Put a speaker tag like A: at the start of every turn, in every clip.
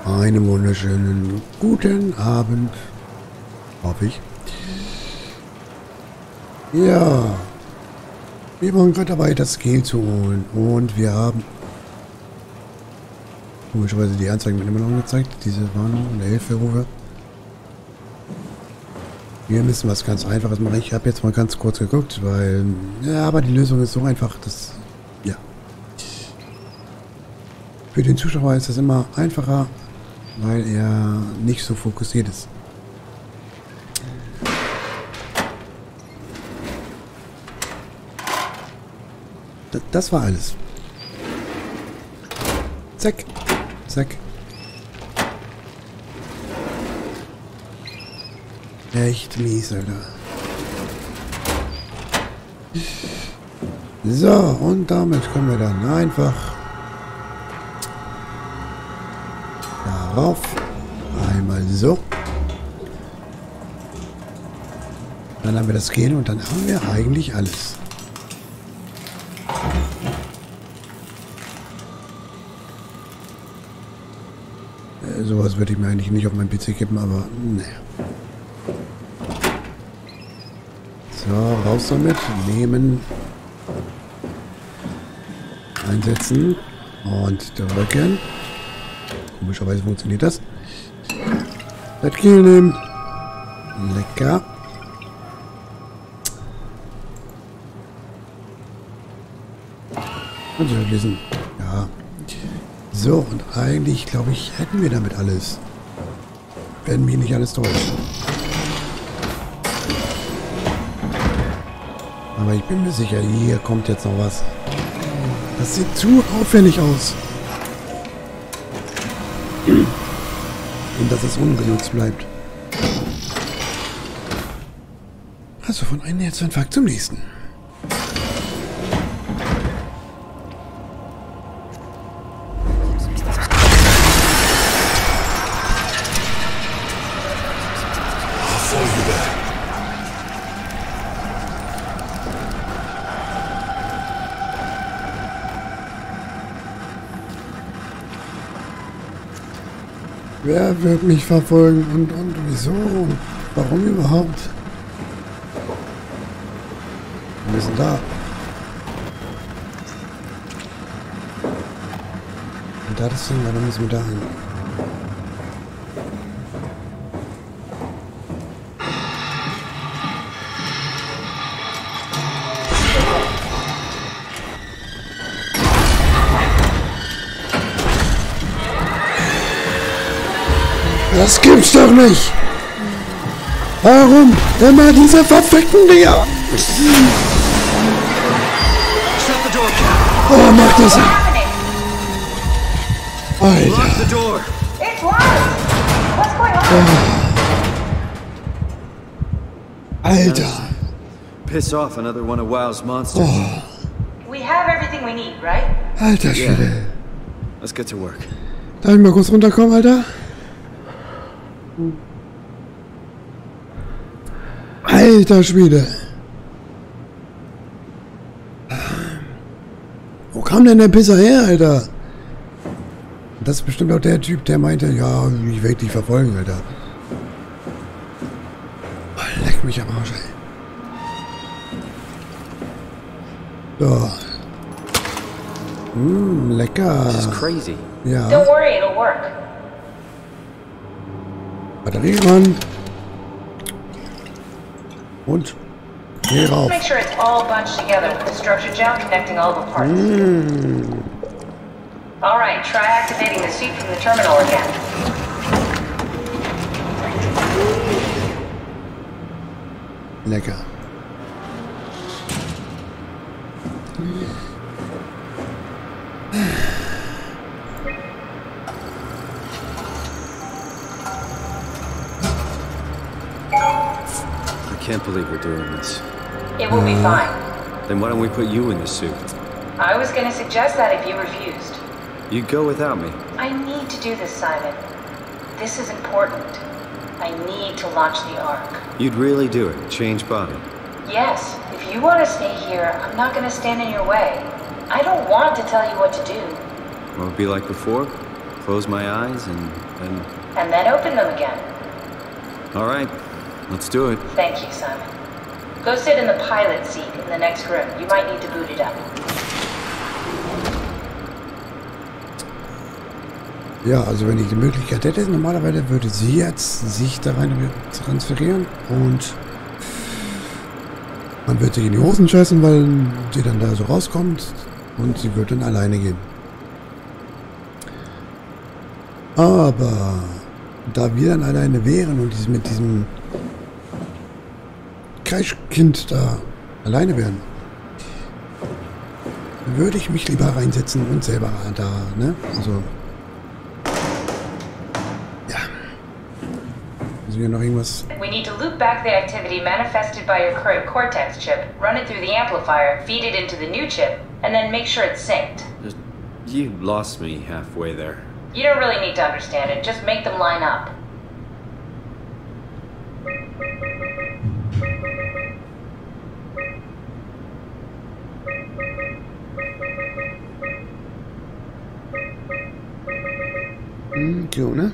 A: Einen wunderschönen guten Abend, hoffe ich. Ja, wir waren gerade dabei, das Scale zu holen und wir haben komischerweise die Anzeigen mit immer noch angezeigt, diese Warnung und Hilferufe. Wir müssen was ganz Einfaches machen. Ich habe jetzt mal ganz kurz geguckt, weil ja, aber die Lösung ist so einfach, dass ja für den Zuschauer ist das immer einfacher, weil er nicht so fokussiert ist. Das war alles. Zack, zack. Echt mies, Alter. So, und damit können wir dann einfach darauf. Einmal so. Dann haben wir das Scale und dann haben wir eigentlich alles. Sowas würde ich mir eigentlich nicht auf meinen PC kippen, aber ne. So, raus damit. Nehmen. Einsetzen. Und drücken. Komischerweise funktioniert das. Das Kiel nehmen. Lecker. Und so lesen. Ja. So, und eigentlich, glaube ich, hätten wir damit alles. Wenn mich nicht alles täuscht. Aber ich bin mir sicher, hier kommt jetzt noch was. Das sieht zu aufwendig aus. Und dass es ungenutzt bleibt. Also von einem Herzinfarkt zum nächsten. Wer wird mich verfolgen und wieso und warum überhaupt? Wir sind da. Und da das Ding, dann müssen wir da hin. Das gibt's doch nicht! Warum immer diese verfickten Dinger? Oh, mach das! Alter! Oh. Alter!
B: Piss off another one of WoW's monsters.
A: Oh.
C: We have everything we need, right?
A: Alter Schwede!
B: Let's get to work.
A: Darf ich mal kurz runterkommen, Alter? Alter Schwede. Wo kam denn der Pisser her, Alter? Das ist bestimmt auch der Typ, der meinte, ja, ich werde dich verfolgen, Alter. Oh, leck mich am Arsch, ey. So. Lecker.
B: This is crazy.
A: Ja.
C: Don't worry, it'll work.
A: Batterie ran. Und geh rauf.
C: Make sure it's all bunched together with the structure gel connecting all the parts. All right, try activating the suit from the terminal again.
A: Lecker.
B: I can't believe we're doing this.
C: It will be fine.
B: Then why don't we put you in the suit?
C: I was going to suggest that if you refused.
B: You'd go without me.
C: I need to do this, Simon. This is important. I need to launch the Ark.
B: You'd really do it? Change body?
C: Yes. If you want to stay here, I'm not going to stand in your way. I don't want to tell you what to do.
B: What would it be like before? Close my eyes and then...
C: And then open them again.
B: All right, let's do it.
C: Thank you, Simon. Go sit in the pilot seat in the next room. You might need to boot it up.
A: Ja, also wenn ich die Möglichkeit hätte, normalerweise würde sie jetzt sich da rein transferieren und man wird sich in die Hosen scheißen, weil sie dann da so rauskommt und sie wird dann alleine gehen. Aber da wir dann alleine wären und mit diesem Kreischkind da alleine wären, würde ich mich lieber reinsetzen und selber da, ne? Also ja. Ist hier noch irgendwas?
C: We need to loop back the activity manifested by your current Cortex chip, run it through the amplifier, feed it into the new chip, and then make sure it's synced.
B: You lost me halfway there.
C: You don't really need to understand it, just make them line up.
A: So, ne?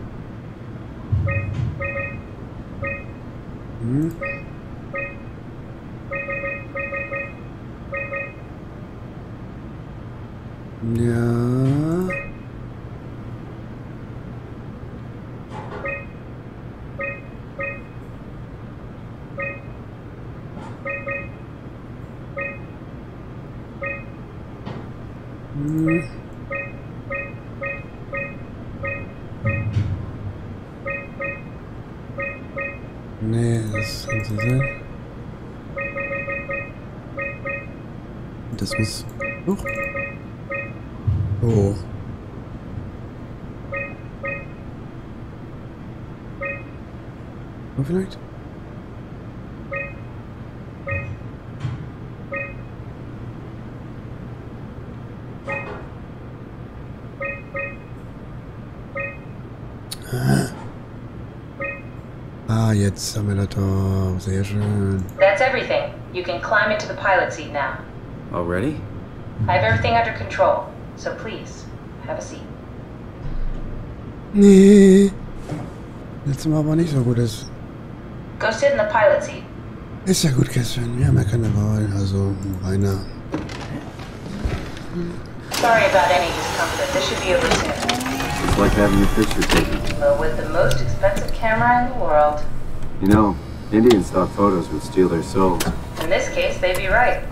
A: Ja. Nee, das kann so sein. Das muss... Huch. Oh. Vielleicht? Ah, jetzt haben wir das doch. Sehr schön.
C: That's everything. You can climb into the pilot seat now.
B: Already?
C: I have everything under control, so please, have a seat.
A: Nee. Letztes Mal aber nicht so gut ist.
C: Go sit in the pilot seat.
A: Ist ja gut, Kästchen. Wir haben ja keine Wahl. Also, Rainer.
C: Sorry about any discomfort. This should be over soon.
B: It's like having your picture taken.
C: Well, with the most expensive camera in the world.
B: You know, Indian stock photos would steal their souls.
C: In this case, they'd be right.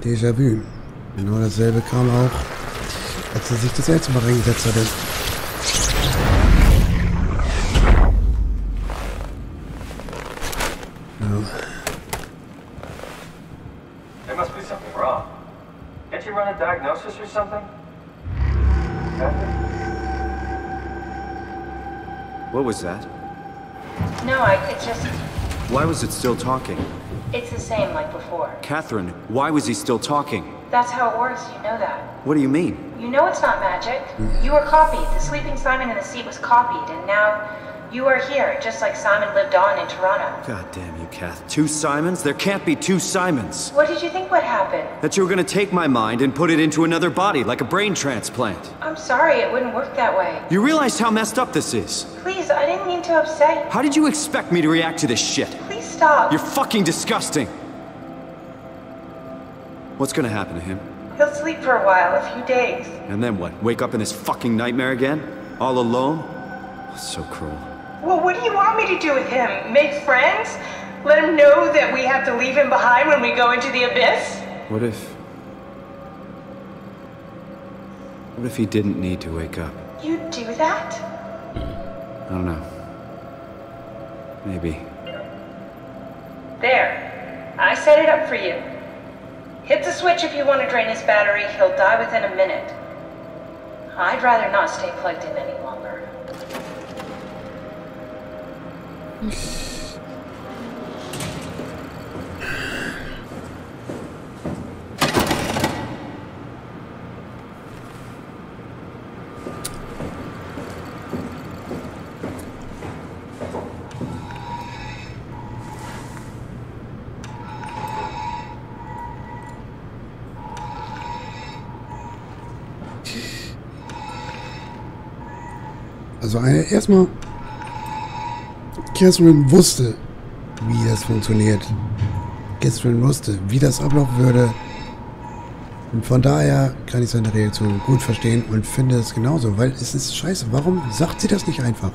A: Déjà-vu. Genau dasselbe kam auch, als er sich das letzte Mal reingesetzt hatte. Ja.
D: There must be something wrong. Can't you run a diagnosis or something?
B: What was that?
C: No, it's just...
B: Why was it still talking?
C: It's the same like before.
B: Catherine, why was he still talking?
C: That's how it works, you know that.
B: What do you mean?
C: You know it's not magic. You were copied. The sleeping Simon in the seat was copied, and now you are here, just like Simon lived on in Toronto.
B: God damn you, Kath. Two Simons? There can't be two Simons.
C: What did you think would happen?
B: That you were gonna take my mind and put it into another body, like a brain transplant.
C: I'm sorry, it wouldn't work that way.
B: You realize how messed up this is?
C: Please, I didn't mean to upset you.
B: How did you expect me to react to this shit?
C: Please stop.
B: You're fucking disgusting. What's gonna happen to him?
C: He'll sleep for a while, a few days.
B: And then what? Wake up in this fucking nightmare again? All alone? So cruel.
C: Well, what do you want me to do with him? Make friends? Let him know that we have to leave him behind when we go into the abyss?
B: What if he didn't need to wake up?
C: You'd do that?
B: I don't know. Maybe.
C: There. I set it up for you. Hit the switch if you want to drain his battery. He'll die within a minute. I'd rather not stay plugged in any longer.
A: Also erstmal, Catherine wusste, wie das funktioniert. Catherine wusste, wie das ablaufen würde. Und von daher kann ich seine Reaktion gut verstehen und finde es genauso, weil es ist scheiße. Warum sagt sie das nicht einfach?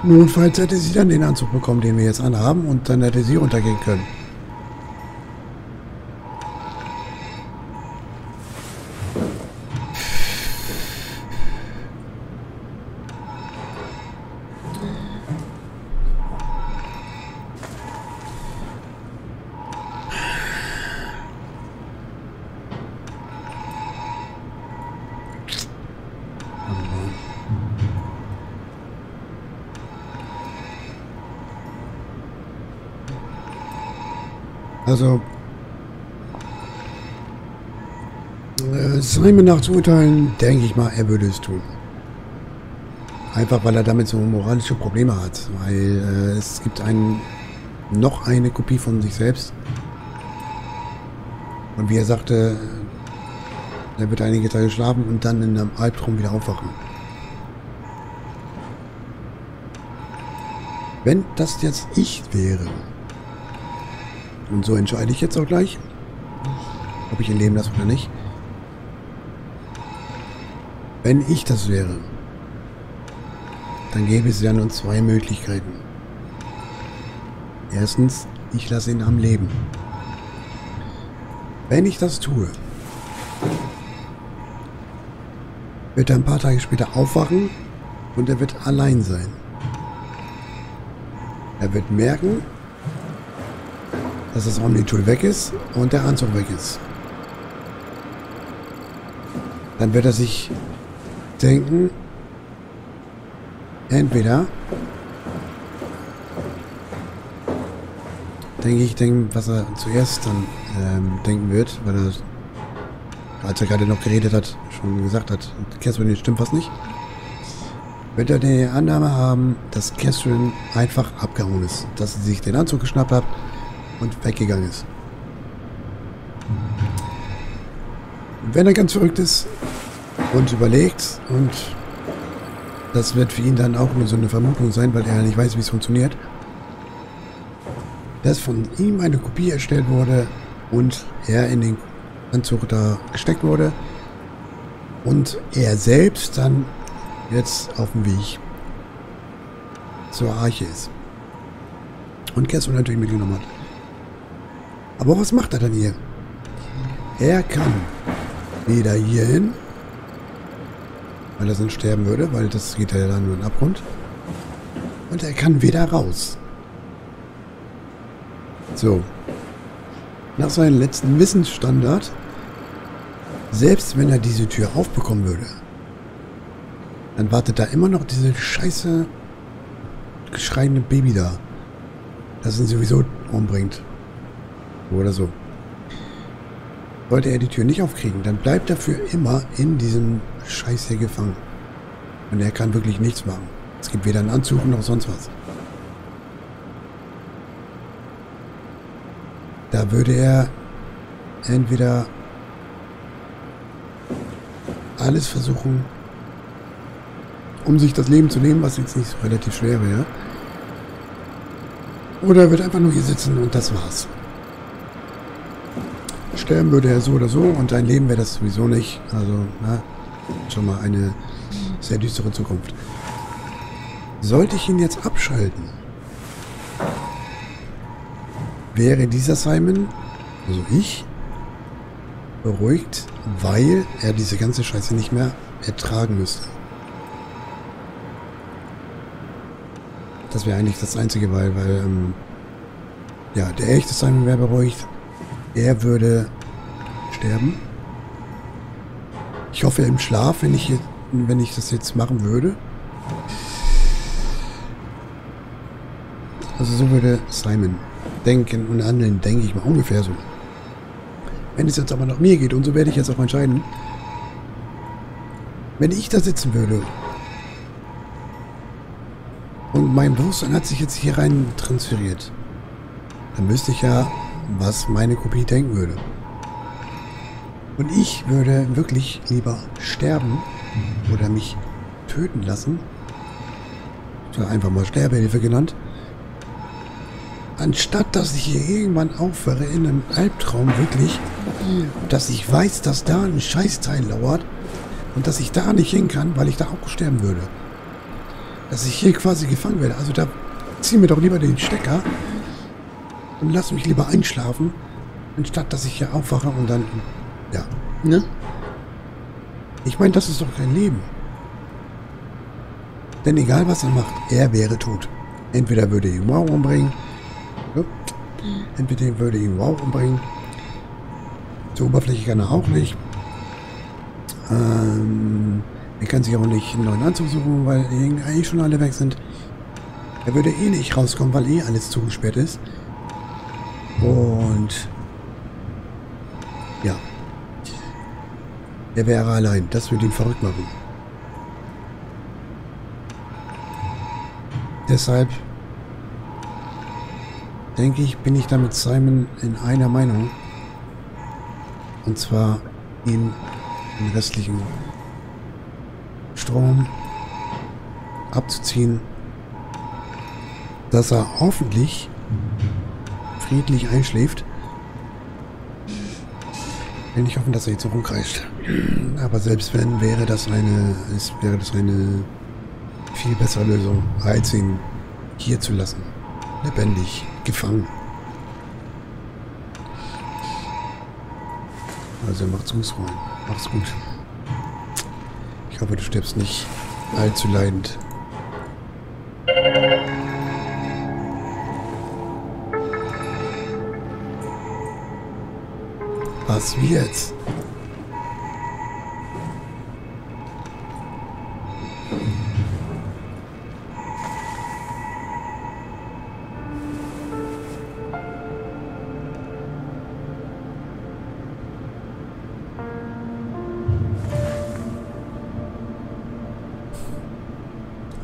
A: Notfalls hätte sie dann den Anzug bekommen, den wir jetzt anhaben, und dann hätte sie runtergehen können. Also, Simon nach zu urteilen, denke ich mal, er würde es tun. Einfach, weil er damit so moralische Probleme hat. Weil es gibt noch eine Kopie von sich selbst. Und wie er sagte, er wird einige Tage schlafen und dann in einem Albtraum wieder aufwachen. Wenn das jetzt ich wäre, und so entscheide ich jetzt auch gleich, ob ich ihn leben lasse oder nicht. Wenn ich das wäre, dann gäbe es ja nur zwei Möglichkeiten. Erstens, ich lasse ihn am Leben. Wenn ich das tue, wird er ein paar Tage später aufwachen und er wird allein sein. Er wird merken, dass das Omni-Tool weg ist und der Anzug weg ist. Dann wird er sich denken, entweder was er zuerst dann denken wird, weil er, als er gerade noch geredet hat, schon gesagt hat, Catherine, stimmt was nicht, wird er die Annahme haben, dass Catherine einfach abgehauen ist, dass sie sich den Anzug geschnappt hat und weggegangen ist. Wenn er ganz verrückt ist und überlegt, und das wird für ihn dann auch nur so eine Vermutung sein, weil er nicht weiß, wie es funktioniert, dass von ihm eine Kopie erstellt wurde und er in den Anzug da gesteckt wurde und er selbst dann jetzt auf dem Weg zur Arche ist und Catherine natürlich mitgenommen hat. Aber was macht er dann hier? Er kann weder hier hin, weil er sonst sterben würde, weil das geht ja dann nur in den Abgrund. Und er kann weder raus. So. Nach seinem letzten Wissensstandard, selbst wenn er diese Tür aufbekommen würde, dann wartet da immer noch diese scheiße geschreiende Baby da, das ihn sowieso umbringt. Oder so. Sollte er die Tür nicht aufkriegen, dann bleibt er für immer in diesem Scheiß hier gefangen. Und er kann wirklich nichts machen. Es gibt weder einen Anzug noch sonst was. Da würde er entweder alles versuchen, um sich das Leben zu nehmen, was jetzt nicht so relativ schwer wäre. Oder er wird einfach nur hier sitzen und das war's. Sterben würde er so oder so und sein Leben wäre das sowieso nicht. Also, na, schon mal eine sehr düstere Zukunft. Sollte ich ihn jetzt abschalten, wäre dieser Simon, also ich, beruhigt, weil er diese ganze Scheiße nicht mehr ertragen müsste. Das wäre eigentlich das Einzige, weil ja, der echte Simon wäre beruhigt. Er würde sterben. Ich hoffe im Schlaf, wenn ich das jetzt machen würde. Also so würde Simon denken und handeln, denke ich mal ungefähr so. Wenn es jetzt aber nach mir geht, und so werde ich jetzt auch entscheiden, wenn ich da sitzen würde und mein Bewusstsein hat sich jetzt hier rein transferiert, dann wüsste ich ja, was meine Kopie denken würde. Und ich würde wirklich lieber sterben oder mich töten lassen. Oder einfach mal Sterbehilfe genannt. Anstatt, dass ich hier irgendwann aufwache in einem Albtraum wirklich, dass ich weiß, dass da ein Scheißteil lauert und dass ich da nicht hin kann, weil ich da auch sterben würde. Dass ich hier quasi gefangen werde. Also da zieh mir doch lieber den Stecker und lass mich lieber einschlafen, anstatt dass ich hier aufwache und dann, ja, ne? Ich meine, das ist doch kein Leben. Denn egal was er macht, er wäre tot. Entweder würde ihn Wow umbringen, ja, entweder würde ihn Wow umbringen. Zur Oberfläche kann er auch nicht. Er kann sich auch nicht einen neuen Anzug suchen, weil eigentlich schon alle weg sind. Er würde eh nicht rauskommen, weil eh alles zugesperrt ist. Und ja, er wäre allein. Das würde ihn verrückt machen. Deshalb denke ich, bin ich da mit Simon in einer Meinung. Und zwar ihn den restlichen Strom abzuziehen, dass er hoffentlich friedlich einschläft. Ich will nicht hoffen, dass er jetzt noch rumkreischt. Aber selbst wenn, wäre das eine viel bessere Lösung, als ihn hier zu lassen. Lebendig, gefangen. Also macht's gut, Freund. Mach's gut. Ich hoffe, du stirbst nicht allzu leidend. Was wie jetzt?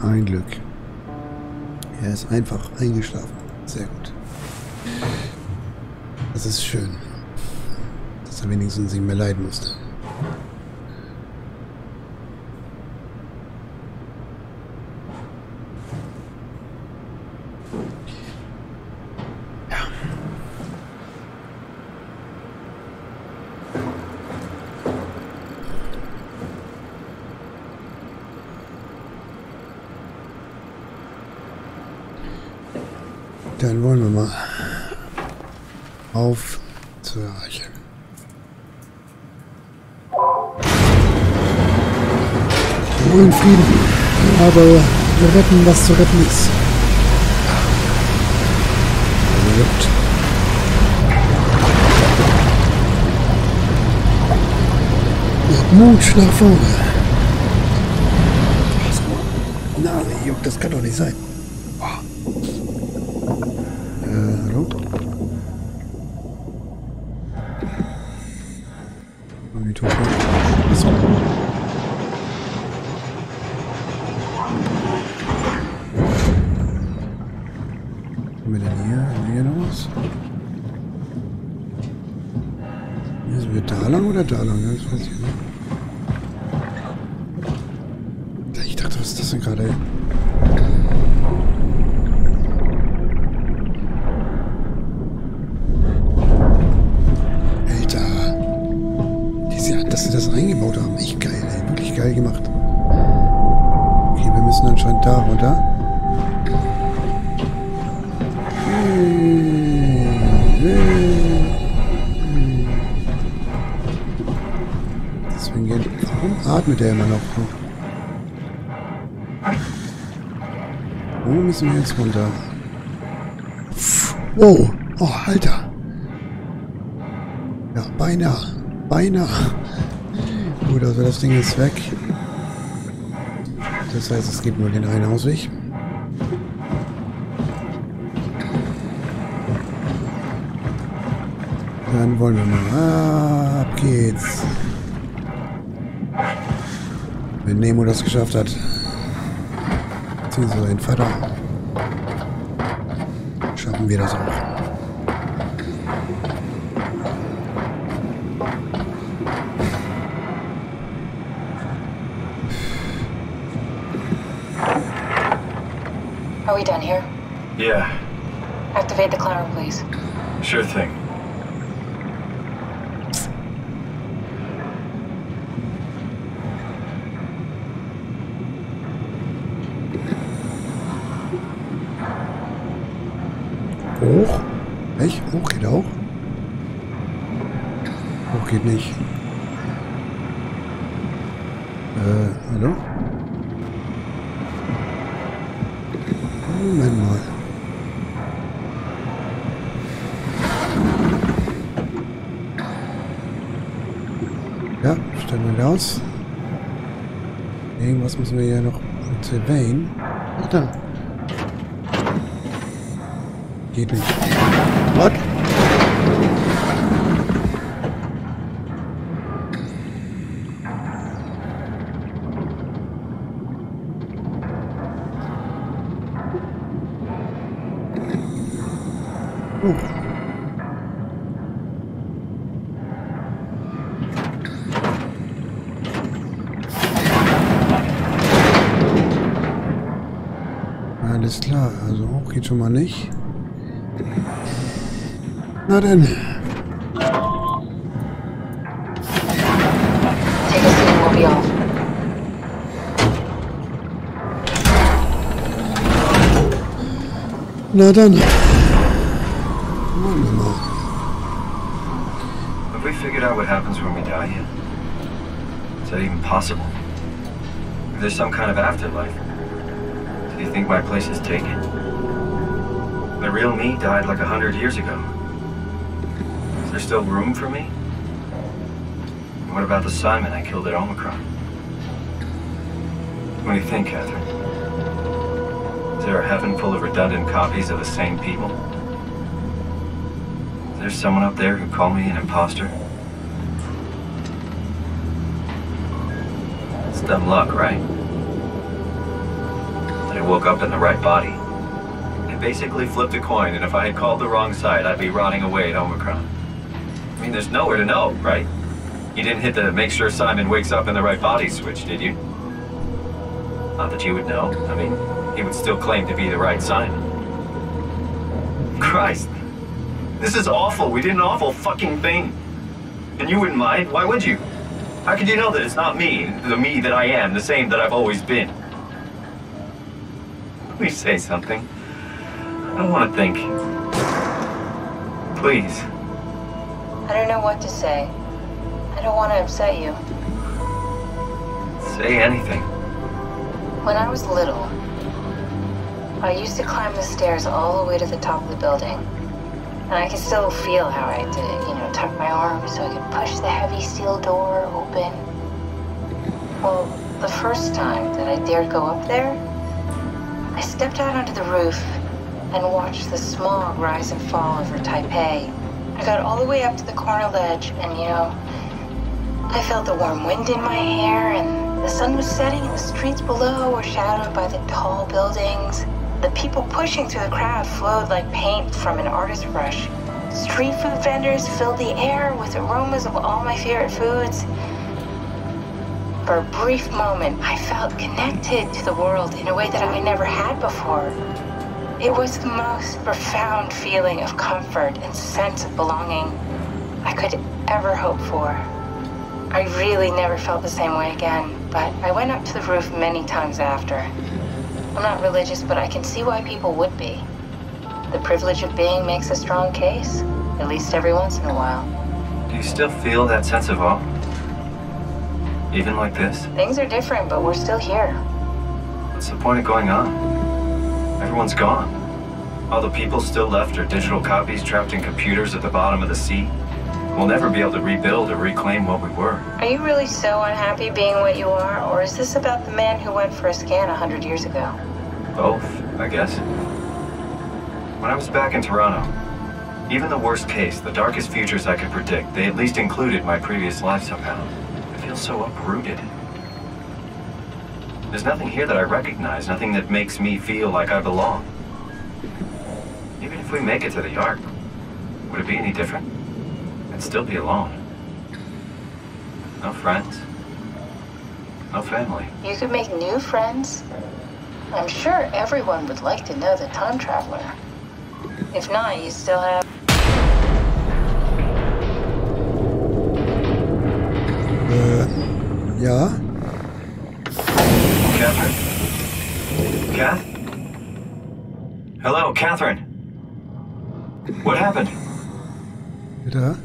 A: Ein Glück. Er ist einfach eingeschlafen. Sehr gut. Das ist schön. Dass er wenigstens nicht mehr leiden musste. Ja. Dann wollen wir mal auf zur Arche. Ruhe und Frieden, aber wir retten, was zu retten ist. Mit Mut nach vorne. Nase juckt, das kann doch nicht sein. Hallo? Monitor. So. Was haben wir denn hier? Haben wir hier noch was? Sind wir da lang oder da lang? Das weiß ich nicht. Ich dachte, was ist das denn gerade? Dass sie das eingebaut haben. Echt geil, ey. Wirklich geil gemacht. Okay, wir müssen anscheinend da runter. Deswegen geht... Warum atmet der immer noch? Wo müssen wir jetzt runter? Oh, oh, Alter. Ja, beinahe. Beinahe. Gut, also das Ding ist weg. Das heißt, es gibt nur den einen Ausweg. Dann wollen wir mal. Ab geht's. Wenn Nemo das geschafft hat. Beziehungsweise sein Vater. Schaffen wir das auch.
C: Are we done here?
D: Yeah,
C: Activate the climber, please.
D: sure thing.
A: Hoch? Echt? Hoch geht auch? Hoch geht nicht. Hallo? Moment mal. Ja, stellen wir aus. Irgendwas müssen wir ja noch activieren. Ach da. Geht nicht. What? Alles klar, also hoch geht schon mal nicht. Na denn. Na dann.
D: Have we figured out what happens when we die yet? Is that even possible? If there's some kind of afterlife, do you think my place is taken? The real me died like 100 years ago. Is there still room for me? And what about the Simon I killed at Omicron? What do you think, Catherine? Is there a heaven full of redundant copies of the same people? Is there someone up there who called me an imposter? It's dumb luck, right? That I woke up in the right body. I basically flipped a coin, and if I had called the wrong side, I'd be rotting away at Omicron. I mean, there's nowhere to know, right? You didn't hit the make sure Simon wakes up in the right body switch, did you? Not that you would know. I mean, he would still claim to be the right Simon. Christ. This is awful. We did an awful fucking thing. And you wouldn't mind? Why would you? How could you know that it's not me, the me that I am, the same that I've always been? Please say something. I don't want to think. Please.
C: I don't know what to say. I don't want to upset you.
D: Say anything.
C: When I was little, I used to climb the stairs all the way to the top of the building. And I can still feel how I did it, you know, tuck my arms so I could push the heavy steel door open. Well, the first time that I dared go up there, I stepped out onto the roof and watched the smog rise and fall over Taipei. I got all the way up to the corner ledge and, you know, I felt the warm wind in my hair and the sun was setting and the streets below were shadowed by the tall buildings. The people pushing through the crowd flowed like paint from an artist's brush. Street food vendors filled the air with aromas of all my favorite foods. For a brief moment, I felt connected to the world in a way that I never had before. It was the most profound feeling of comfort and sense of belonging I could ever hope for. I really never felt the same way again, but I went up to the roof many times after. I'm not religious, but I can see why people would be. The privilege of being makes a strong case, at least every once in a while.
D: Do you still feel that sense of awe? Even like this?
C: Things are different, but we're still here.
D: What's the point of going on? Everyone's gone. All the people still left are digital copies trapped in computers at the bottom of the sea. We'll never be able to rebuild or reclaim what we were.
C: Are you really so unhappy being what you are, or is this about the man who went for a scan 100 years ago?
D: Both, I guess. When I was back in Toronto, even the worst case, the darkest futures I could predict, they at least included my previous life somehow. I feel so uprooted. There's nothing here that I recognize, nothing that makes me feel like I belong. Even if we make it to the Ark, would it be any different? I'd still be alone. No friends. No family.
C: You could make new friends. I'm sure everyone would like to know the time traveler. If not, you still have...
A: Ja.
D: Catherine? Kath? Hello, Catherine. What happened?
A: Bitte?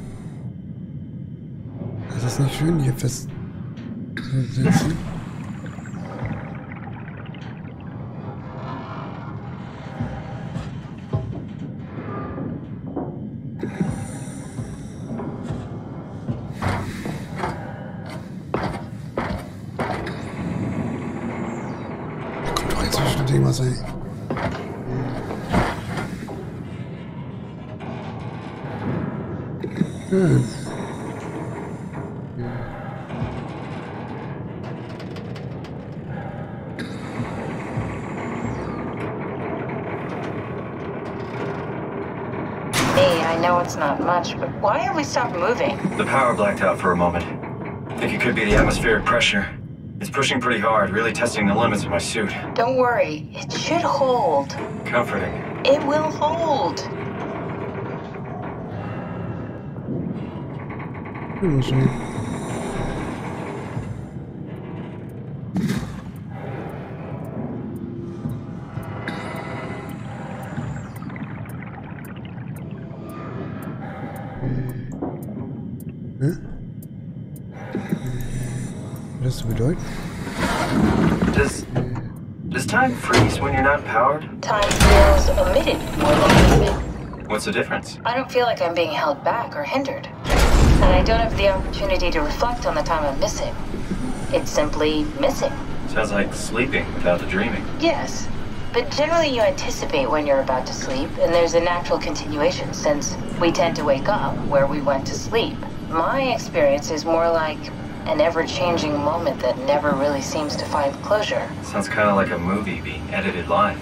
A: Ist das nicht schön, hier festzusetzen? Da kommt doch jetzt bestimmt irgendwas rein. Schön.
C: I know it's not much, but why have we stopped moving?
D: The power blacked out for a moment. Think it could be the atmospheric pressure. It's pushing pretty hard, really testing the limits of my suit.
C: Don't worry, it should hold.
D: Comforting.
C: It will hold.
A: Was bedeutet?
D: Does time freeze when you're not powered?
C: Time feels omitted more than moving.
D: What's the difference?
C: I don't feel like I'm being held back or hindered. And I don't have the opportunity to reflect on the time I'm missing. It's simply missing.
D: Sounds like sleeping without the dreaming.
C: Yes, but generally you anticipate when you're about to sleep, and there's a natural continuation since we tend to wake up where we went to sleep. My experience is more like an ever-changing moment that never really seems to find closure.
D: Sounds kind of like a movie being edited live.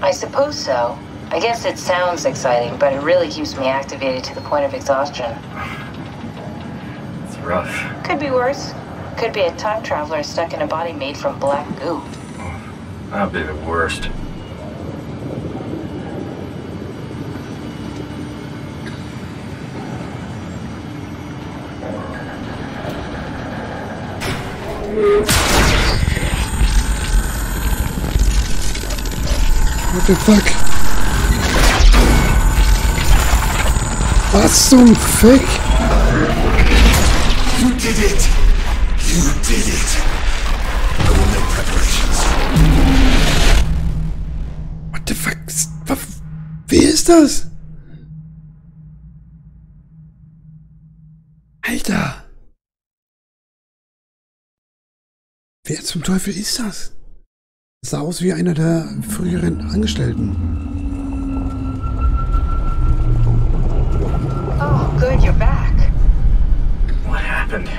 C: I suppose so. I guess it sounds exciting, but it really keeps me activated to the point of exhaustion.
D: It's rough.
C: Could be worse. Could be a time traveler stuck in a body made from black goo.
D: That'd be the worst.
A: What the fuck? Was zum Fick?
E: You did it! You did it! I will make preparations.
A: What the fuck? Wer ist das? Alter! Wer zum Teufel ist das? Das sah aus wie einer der früheren Angestellten.
C: Oh, good, you're back.
D: What happened?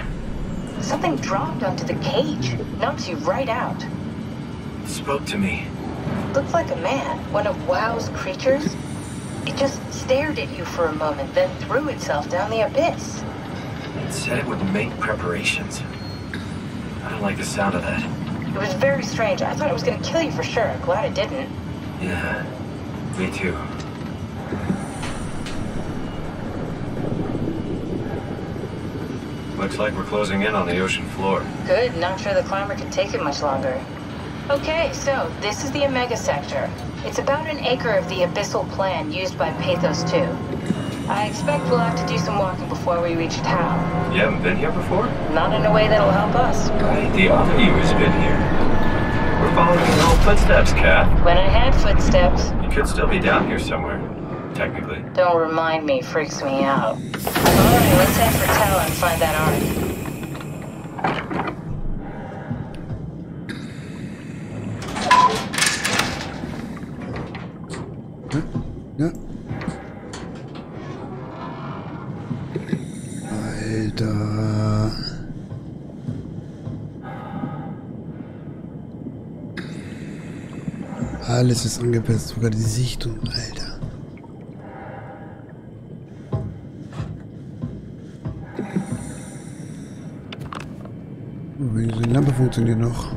C: Something dropped onto the cage. Knocks you right out.
D: It spoke to me.
C: Looked like a man, one of WoW's creatures. It just stared at you for a moment, then threw itself down the abyss.
D: It said it would make preparations. I don't like the sound of that.
C: It was very strange. I thought it was going to kill you for sure. Glad it didn't.
D: Yeah, me too. Looks like we're closing in on the ocean floor.
C: Good. Not sure the climber could take it much longer. Okay, so this is the Omega Sector. It's about an acre of the abyssal plan used by Pathos 2. I expect we'll have to do some walking before we reach town.
D: You haven't been here before?
C: Not in a way that'll help us.
D: Right, the other you has been here. We're following your old footsteps, Kat.
C: When I had footsteps.
D: You could still be down here somewhere, technically.
C: Don't remind me, freaks me out. Alright, let's head for town and find that arc.
A: Ja. Alter. Alles ist angepasst, sogar die Sichtung, Alter. Die Lampe funktioniert noch.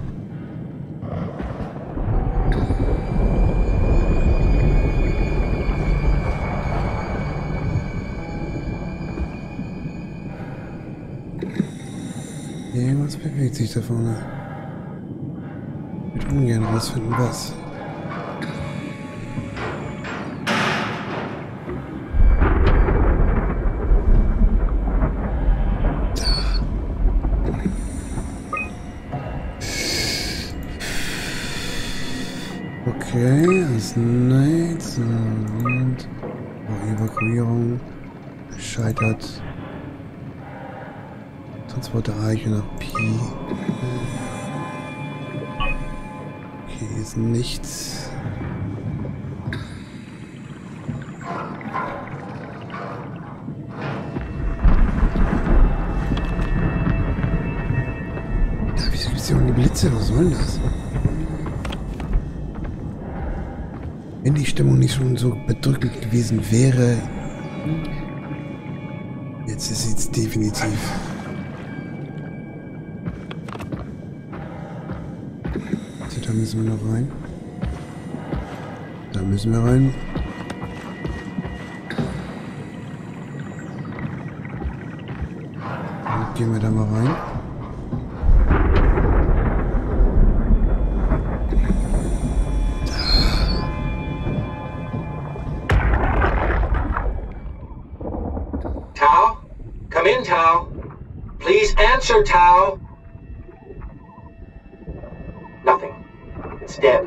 A: Irgendwas bewegt sich da vorne. Ich würde ungern rausfinden, was. Okay, das ist nichts. Und Evakuierung scheitert. Transporter Eiche nach Pi. Okay, ist nichts. Ja, wieso gibt es hier auch die Blitze? Was soll denn das? Wenn die Stimmung nicht schon so bedrückend gewesen wäre, jetzt ist sie es definitiv. So, da müssen wir noch rein. Da müssen wir rein. Dann gehen wir da mal rein.
F: Answer, Tau. Nothing. It's dead.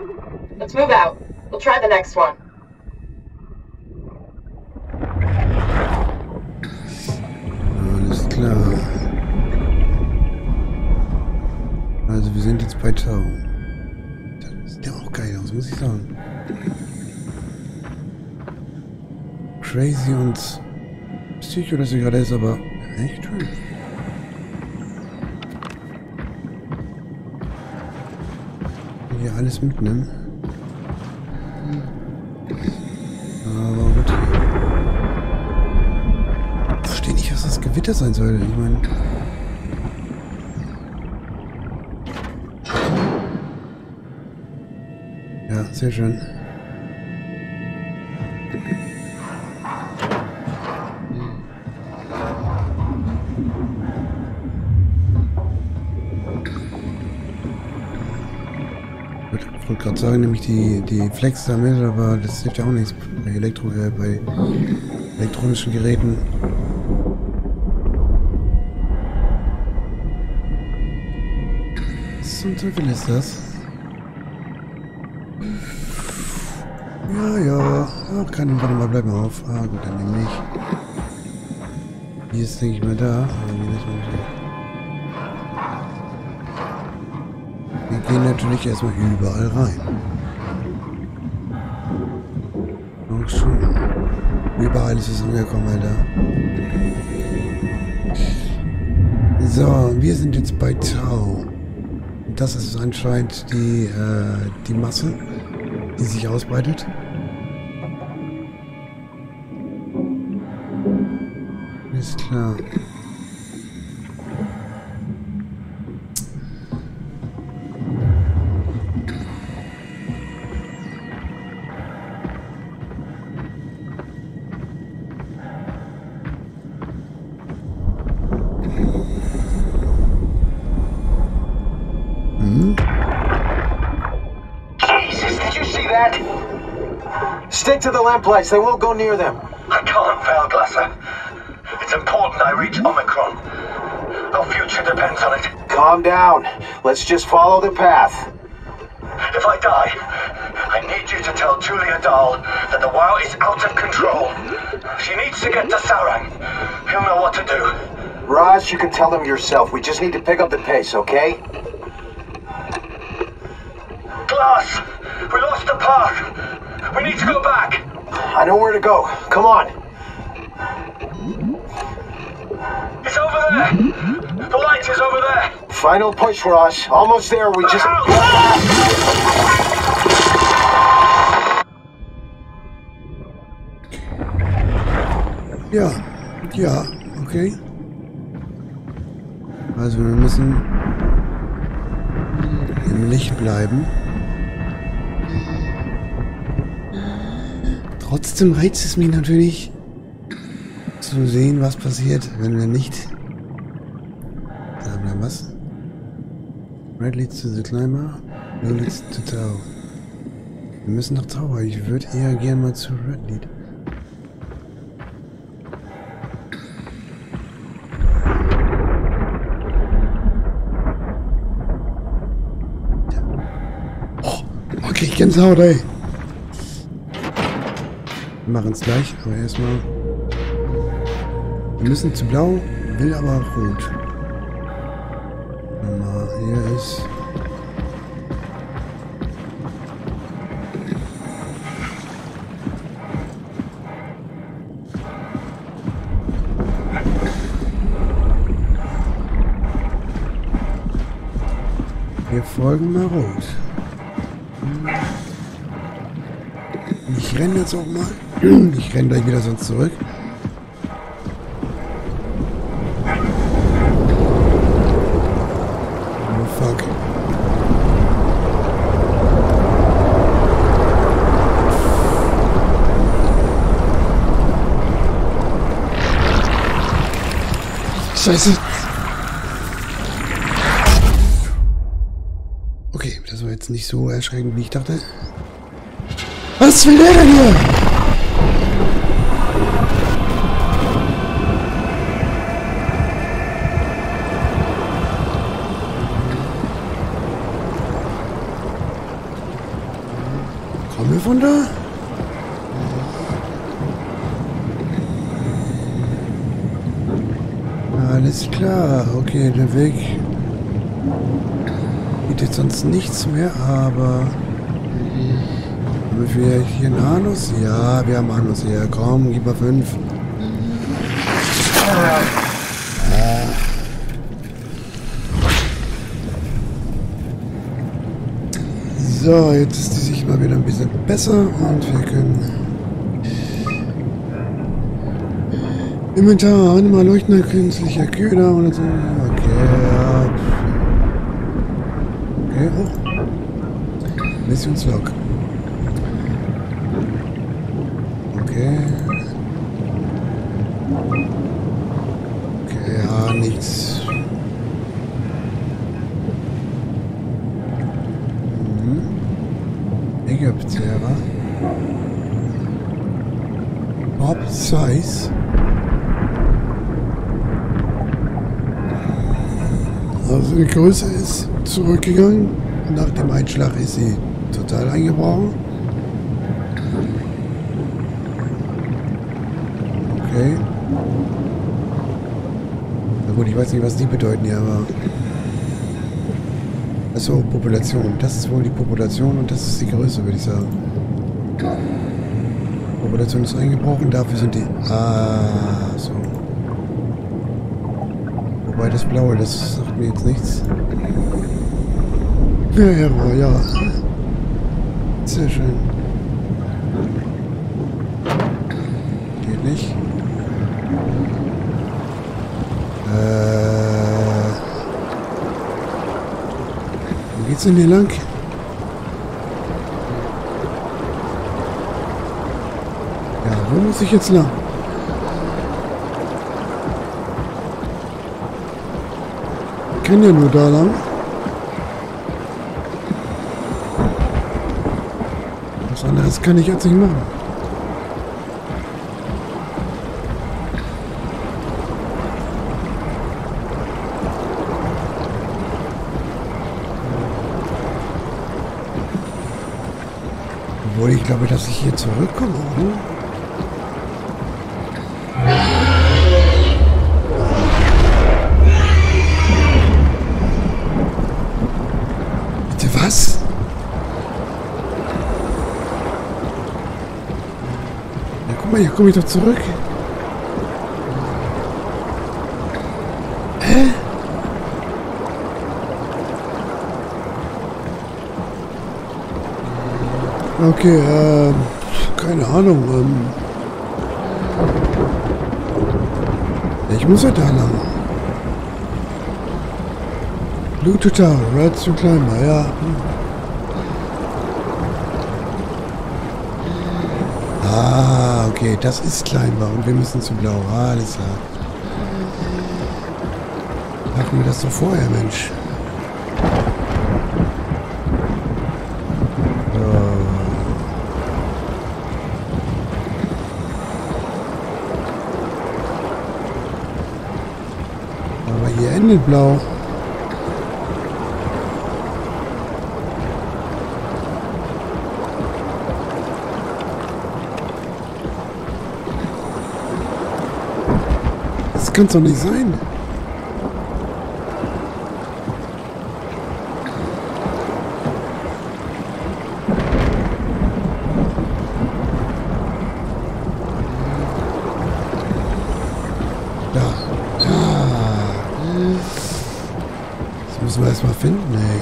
G: Let's move out. We'll try the next one.
A: Alles klar. Also wir sind jetzt bei Tau. Das sieht ja auch geil aus, muss ich sagen. Crazy und Psycho, dass sie gerade ist, aber echt schön. Hier alles mitnehmen. Aber gut. Ich verstehe nicht, was das Gewitter sein soll. Ich meine. Ja, sehr schön. Ich wollte gerade sagen, nämlich die Flex damit, aber das hilft ja auch nichts bei bei elektronischen Geräten. Was zum Teufel ist das? Ja. Ach, warte mal, bleib mal auf. Ah, gut, dann nehme ich. Hier ist, denke ich mal, da. Wir gehen natürlich erstmal überall rein. Auch schon. Überall ist es angekommen, Alter. So, wir sind jetzt bei Tau. Das ist anscheinend die Masse, die sich ausbreitet. Ist klar.
F: Stick to the lamplights, they won't go near them.
E: I can't, Valglasser. It's important I reach Omicron. Our future depends on it.
F: Calm down. Let's just follow the path.
E: If I die, I need you to tell Julia Dahl that the WoW is out of control. She needs to get to Sarang. He'll know what to do.
F: Raj, you can tell him yourself. We just need to pick up the pace, okay?
E: Glass! We lost the path! We need to go back!
F: I know where to go. Come on.
E: It's over there! The light is over there!
F: Final push, Raj. Almost there. We just...
A: Ja, okay. Also wir müssen im Licht bleiben. Trotzdem reizt es mich natürlich zu sehen, was passiert, wenn wir nicht da bleiben. Was? Red leads to the climber, blue leads to Tower. Wir müssen nach Tower. Ich würde eher gerne mal zu Red Lead. Oh, okay, Gänsehaut, ey. Wir machen es gleich, aber erstmal. Wir müssen zu blau, will aber rot. Hier ist. Wir folgen mal rot. Ich renne jetzt auch mal. Ich renne gleich wieder sonst zurück. Fuck. Scheiße. Okay, das war jetzt nicht so erschreckend, wie ich dachte. Was will der denn hier? Von da? Alles klar, okay, der Weg bietet sonst nichts mehr, aber haben wir hier einen Anus? Ja, wir haben Anus hier. Komm, gib mal 5. So, jetzt ist die Sicht mal wieder ein bisschen besser und wir können Inventar, einmal leuchtender künstlicher Köder und so. Okay, ja. Okay, hoch. Missionslog. Okay. Okay, ja, nichts. Ägypter. Bob Size. Also die Größe ist zurückgegangen. Nach dem Einschlag ist sie total eingebrochen. Okay. Na gut, ich weiß nicht, was die bedeuten hier, aber... Achso, Population. Das ist wohl die Population und das ist die Größe, würde ich sagen. Population ist eingebrochen, dafür sind die... Ah, so. Wobei das Blaue, das sagt mir jetzt nichts. Ja, ja. Sehr schön. Geht nicht. Wo geht's denn hier lang? Ja, wo muss ich jetzt lang? Ich kann ja nur da lang. Was anderes kann ich jetzt nicht machen. Obwohl ich glaube, dass ich hier zurückkomme, oder? Bitte was? Ja, guck mal, hier komme ich doch zurück. Hä? Okay, keine Ahnung. Ich muss ja da lang. Blue to Tower, Red to Climber, ja. Ah, okay, das ist Climber und wir müssen zu Blau. Alles klar. Machen wir das doch vorher, Mensch. beendet, blau. Das kann's doch nicht sein. Müssen wir erstmal finden, ey.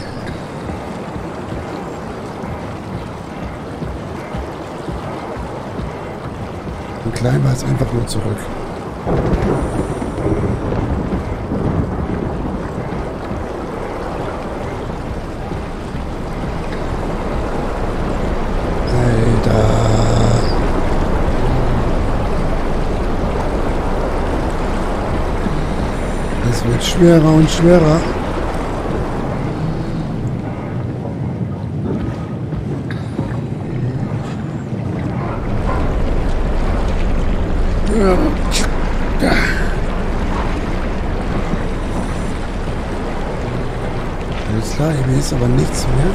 A: Und klein war es einfach nur zurück. Alter. Es wird schwerer und schwerer. Alles klar, hier ist aber nichts mehr.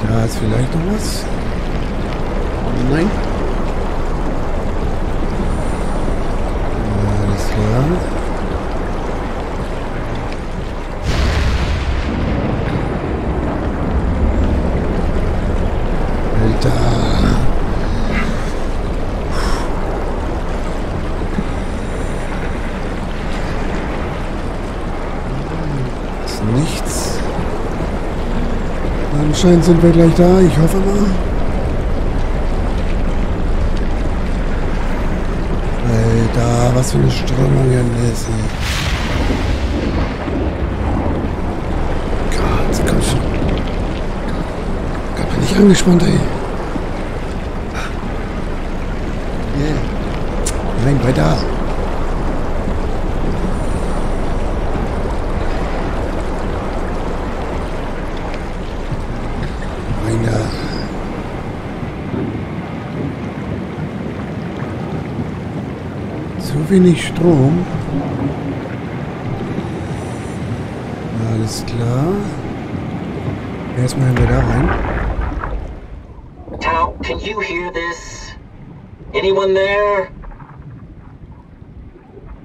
A: Da ist vielleicht noch was. Nein. Alles klar. Nichts. Anscheinend sind wir gleich da. Ich hoffe mal. Alter, was für eine Strömung hier ist. Gott, komm schon. Gott, bin ich angespannt, ey. Yeah. Nein, weiter. Zu wenig Strom. Alles klar. Erstmal wieder da rein.
F: Tao, can you hear this? Anyone there?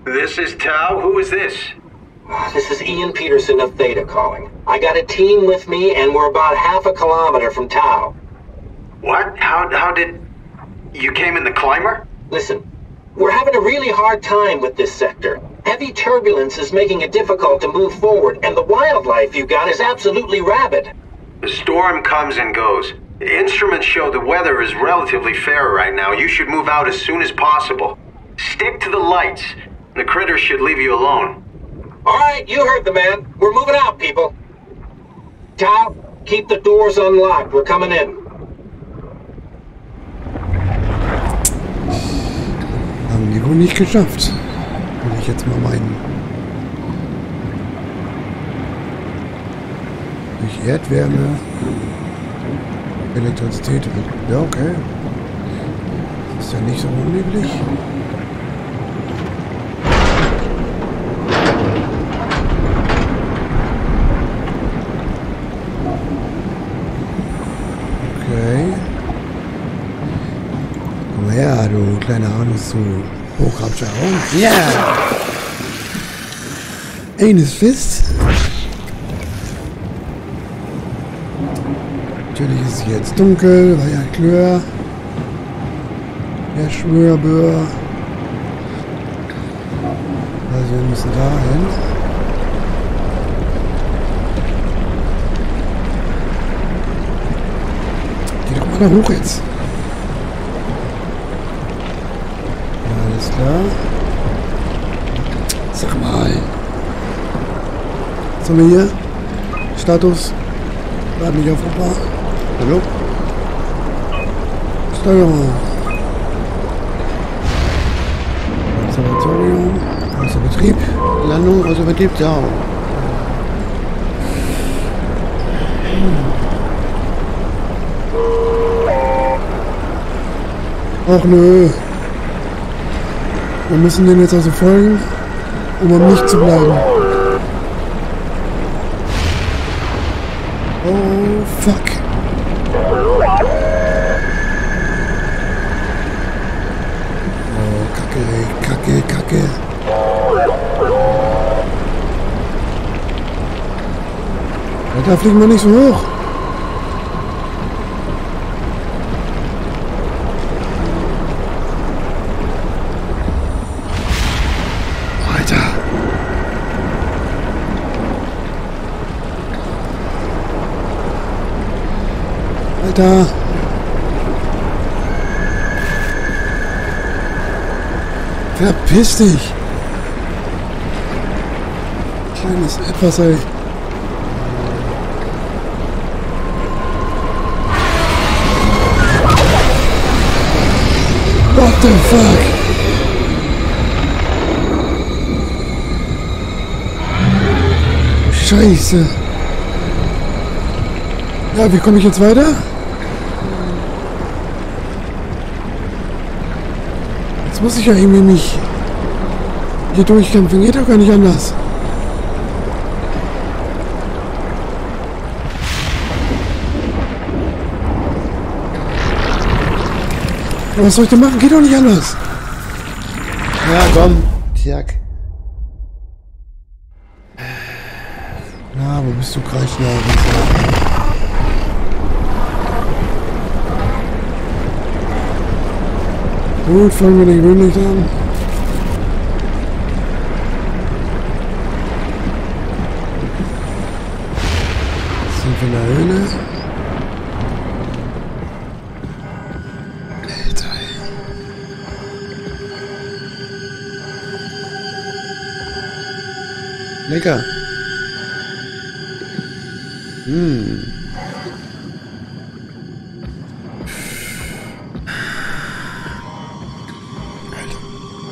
E: This is Tao. Who is this?
F: This is Ian Peterson of Theta calling. I got a team with me and we're about half a kilometer from Tao.
E: What? How did... You came in the climber?
F: Listen, we're having a really hard time with this sector. Heavy turbulence is making it difficult to move forward, and the wildlife you got is absolutely rabid.
E: The storm comes and goes. The instruments show the weather is relatively fair right now. You should move out as soon as possible. Stick to the lights. The critters should leave you alone.
F: Alright, you heard the man. We're moving out, people. Tao, keep the doors unlocked. We're coming in.
A: Haben die wohl nicht geschafft. Würde ich jetzt mal meinen. Durch Erdwärme, Elektrizität. Ja, okay. Ist ja nicht so unüblich. Okay. Komm her, du kleiner Anus, du Hochrapscher. Ja! Yeah. Eines Fist. Natürlich ist es jetzt dunkel, weil ja Klör. Der Schwörbür. Also wir müssen da hin. Geh doch mal da hoch jetzt. Alles klar. Sag mal. Was haben wir hier? Status. Lad mich auf Opa. Hallo? Steuerung. Observatorium. Außer Betrieb. Landung außer Betrieb. Ja. Ach nö. Wir müssen denen jetzt also folgen, um am Licht zu bleiben. Oh, fuck. Oh, Kacke, Kacke, Kacke. Da fliegen wir nicht so hoch. Alter. Alter. Verpiss dich. Kleines Etwas, ey. What the fuck? Scheiße. Ja, wie komme ich jetzt weiter? Jetzt muss ich ja irgendwie mich hier durchkämpfen. Geht doch gar nicht anders. Was soll ich denn machen? Geht doch nicht anders. Ja, komm. Tjag. Na, wo bist du, Kreischnabel? Gut, fangen wir den gewöhnlich an. Sind wir in der Höhle? Lecker. Alter.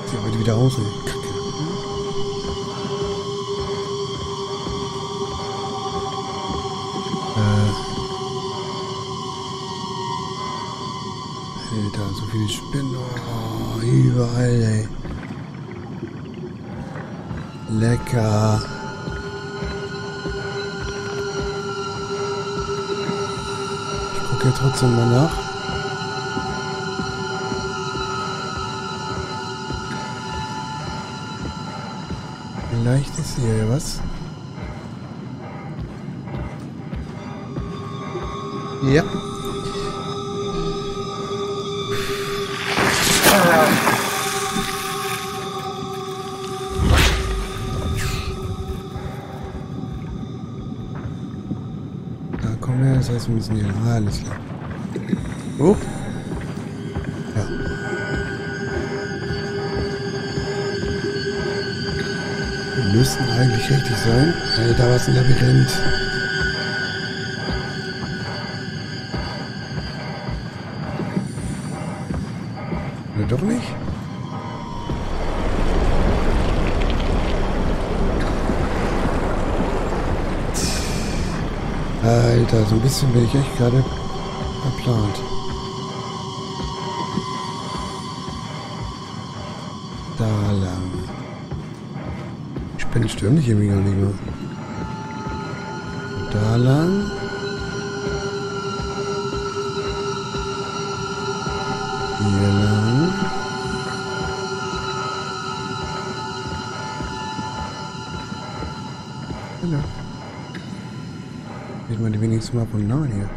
A: Sieht heute wieder aus, ey. Kacke. Alter, so viele Spinnen. Oh, überall, ey. Lecker. Ich gucke ja trotzdem mal nach. Vielleicht ist hier was. Ja. Das heißt, wir müssen hier. Ah, alles klar. Oh. Ja. Wir müssten eigentlich richtig sein. Da war es ein Labyrinth. Oder doch nicht? Alter, so ein bisschen bin ich echt gerade verplant. Da lang. Spinnen stören mich irgendwie gar nicht mehr. Da lang. Hier lang. Hallo. Sieht man die wenigstens mal von nahe hier.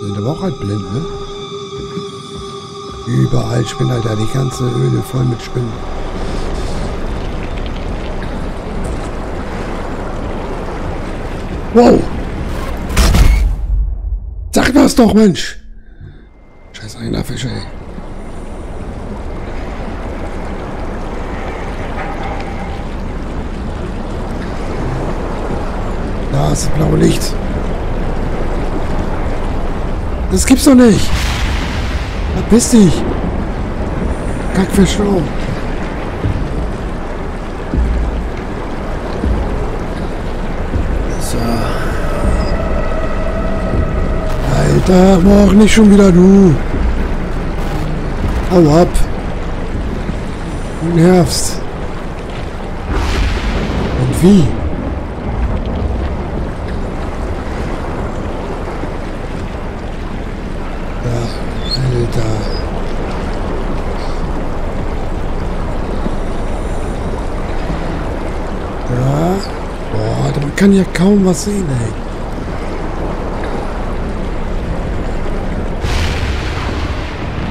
A: Sind aber auch halt blind, ne? Überall Spinnen, Alter. Die ganze Höhle voll mit Spinnen. Wow! Sag das doch, Mensch! Scheiß eigener Fisch, ey. Da ist das blaue Licht. Das gibt's doch nicht. Verpiss dich. Kackfisch. So. Alter, mach nicht schon wieder du. Hau ab. Du nervst. Und wie? Ja, Alter. Ja. Boah, man kann ja kaum was sehen, ey.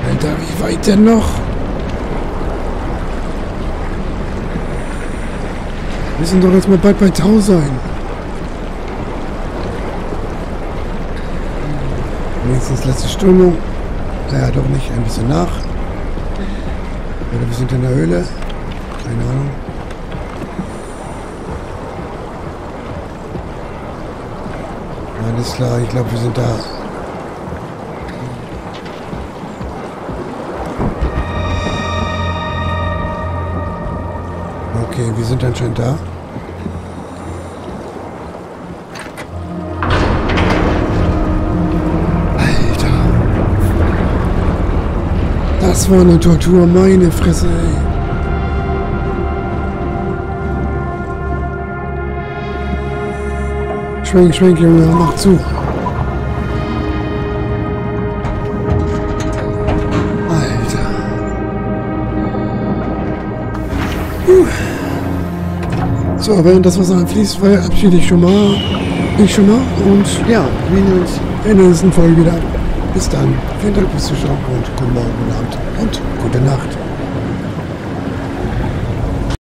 A: Alter, wie weit denn noch? Wir sind doch jetzt mal bald bei 1000 sein. Wenigstens letzte Strömung. Naja, doch nicht. Ein bisschen nach. Oder wir sind in der Höhle. Keine Ahnung. Alles klar, ich glaube, wir sind da. Okay, wir sind anscheinend da. Alter. Das war eine Tortur, meine Fresse, ey. Schwenk, Junge, mach zu. Alter. So, während das Wasser anfließt, verabschiede ich schon mal. Und ja, wir sehen uns in der nächsten Folge wieder. Bis dann. Vielen Dank fürs Zuschauen und guten Morgen, guten Abend und gute Nacht.